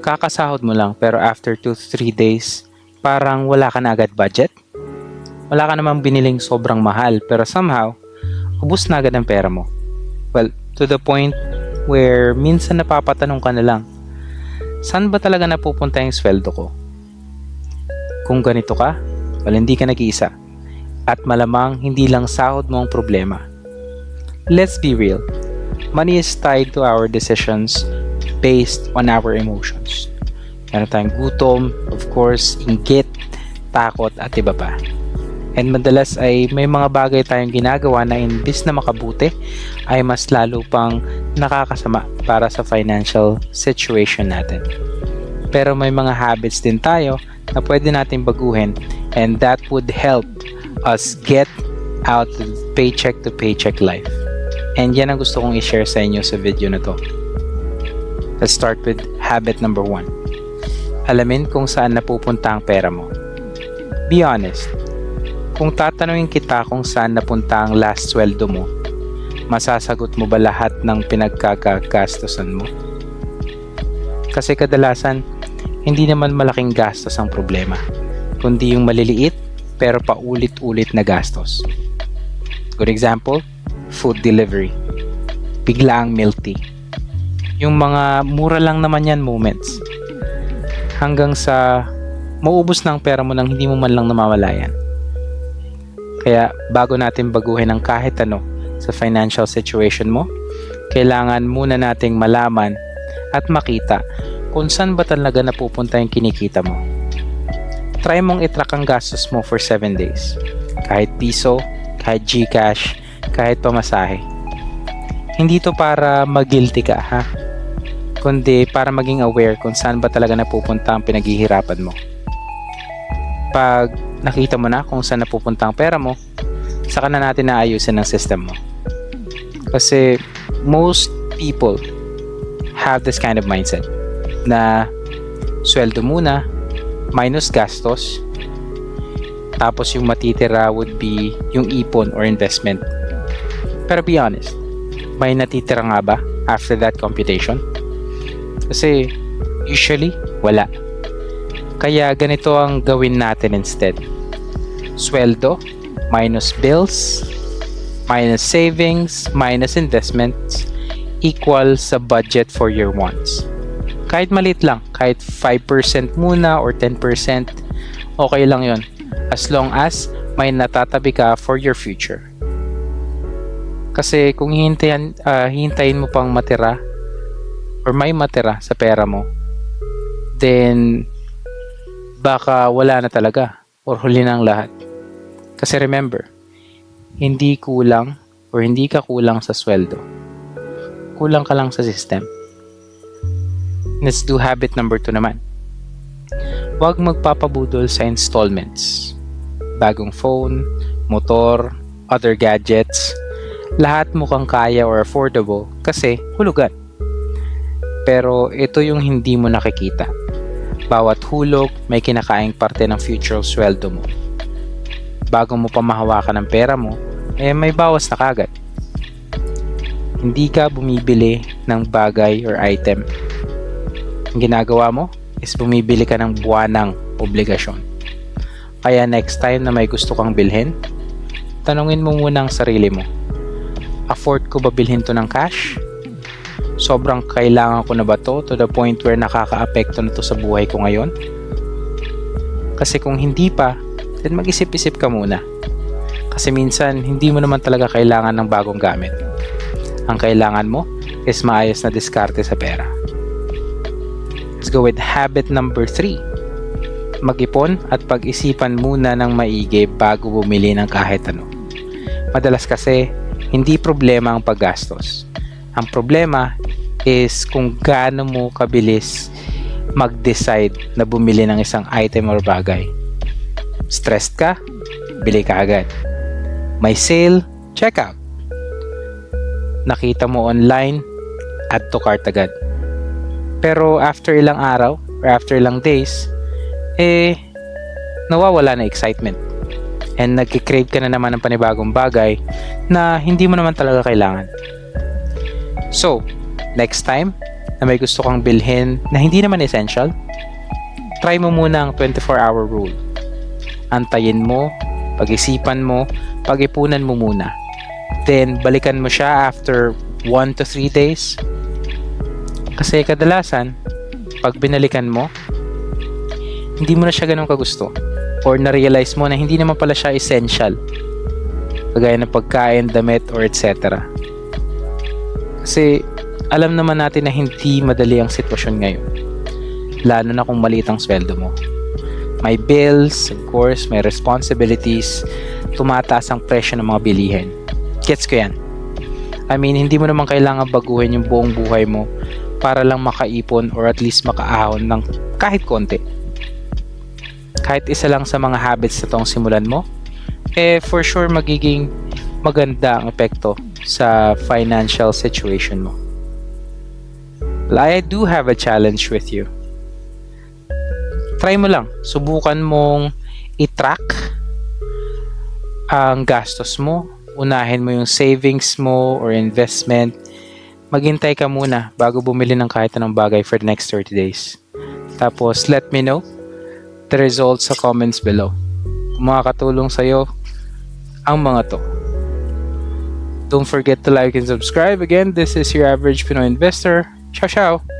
kakasahod mo lang pero after 2 to 3 days, parang wala ka na agad budget? Wala ka namang biniling sobrang mahal pero somehow, ubus na agad ang pera mo. Well, to the point where minsan napapatanong ka na lang, saan ba talaga napupunta yung sweldo ko? Kung ganito ka, well, hindi ka nag-iisa. At malamang hindi lang sahod mo ang problema. Let's be real. Money is tied to our decisions based on our emotions. Meron tayong gutom, of course, inggit, takot at iba pa. And madalas ay may mga bagay tayong ginagawa na imbis na makabuti ay mas lalo pang nakakasama para sa financial situation natin. Pero may mga habits din tayo na pwede natin baguhin and that would help us get out of paycheck to paycheck life. And yan ang gusto kong i-share sa inyo sa video na to. Let's start with habit number 1. Alamin kung saan napupunta ang pera mo. Be honest. Kung tatanungin kita kung saan napunta ang last sweldo mo, masasagot mo ba lahat ng pinagkakagastusan mo? Kasi kadalasan, hindi naman malaking gastos ang problema, kundi yung maliliit pero paulit-ulit na gastos. Good example, food delivery, biglaang milk tea. Yung mga mura lang naman yan moments. Hanggang sa maubos na ang pera mo nang hindi mo man lang namamalayan. Kaya bago natin baguhin ang kahit ano sa financial situation mo, kailangan muna nating malaman at makita kung saan ba talaga napupunta yung kinikita mo. Try mong itrack ang gastos mo for 7 days. Kahit piso, kahit GCash, kahit pamasahe. Hindi to para mag-guilty ka ha, kundi para maging aware kung saan ba talaga napupunta ang pinaghihirapan mo. Pag nakita mo na kung saan napupunta ang pera mo, saka na natin naayusin ang system mo. Kasi most people have this kind of mindset na sweldo muna minus gastos, tapos yung matitira would be yung ipon or investment. Pero be honest, may natitira nga ba after that computation? Kasi usually wala. Kaya ganito ang gawin natin instead. Sweldo minus bills minus savings minus investments equals sa budget for your wants. Kahit maliit lang, kahit 5% muna or 10%, okay lang yon, as long as may natatabi ka for your future. Kasi kung hihintayin mo pang matira or may matira sa pera mo, then baka wala na talaga or huli na ang lahat. Kasi remember, hindi kulang or hindi ka kulang sa sweldo. Kulang ka lang sa system. Let's do habit number 2 naman. Huwag magpapabudol sa installments. Bagong phone, motor, other gadgets, lahat mukhang kaya or affordable kasi hulugan. Pero ito yung hindi mo nakikita. Bawat hulog may kinakaing parte ng future sweldo mo. Bago mo pa mahawakan ang pera mo, may bawas na kagad. Hindi ka bumibili ng bagay or item. Ang ginagawa mo is bumibili ka ng buwanang obligasyon. Kaya next time na may gusto kang bilhin, tanungin mo muna ang sarili mo. Afford ko ba bilhin to ng cash? Sobrang kailangan ko na ba to the point where nakaka-apekto na to sa buhay ko ngayon? Kasi kung hindi pa, then mag-isip-isip ka muna. Kasi minsan, hindi mo naman talaga kailangan ng bagong gamit. Ang kailangan mo is maayos na diskarte sa pera. Let's go with habit number 3. Mag-ipon at pag-isipan muna ng maigi bago bumili ng kahit ano. Madalas kasi, hindi problema ang paggastos. Ang problema is kung gaano mo kabilis mag-decide na bumili ng isang item or bagay. Stressed ka? Bili ka agad. May sale? Check out. Nakita mo online? Add to cart agad. Pero after ilang araw or after ilang days, nawawala na excitement. And nagkikrave ka na naman ng panibagong bagay na hindi mo naman talaga kailangan. So, next time, na may gusto kang bilhin na hindi naman essential, try mo muna ang 24-hour rule. Antayin mo, pag-isipan mo, pag-ipunan mo muna. Then, balikan mo siya after 1 to 3 days. Kasi kadalasan, pag binalikan mo, hindi mo na siya ganun kagusto. Or na-realize mo na hindi naman pala siya essential. Kagaya ng pagkain, damit, or etc. Kasi, alam naman natin na hindi madali ang sitwasyon ngayon. Lalo na kung maliit ang sweldo mo. May bills, of course, may responsibilities, tumataas ang presyo ng mga bilihin. Gets ko yan. I mean, hindi mo naman kailangan baguhin yung buong buhay mo para lang makaipon or at least makaahon ng kahit konti. Kahit isa lang sa mga habits na tong simulan mo, for sure magiging maganda ang epekto sa financial situation mo. Well, I do have a challenge with you. Try mo lang. Subukan mong i-track ang gastos mo. Unahin mo yung savings mo or investment. Maghintay ka muna bago bumili ng kahit anong bagay for the next 30 days. Tapos, let me know the results sa comments below. Kung makakatulong sa'yo ang mga to. Don't forget to like and subscribe. Again, this is your average Pinoy investor. Ciao, ciao!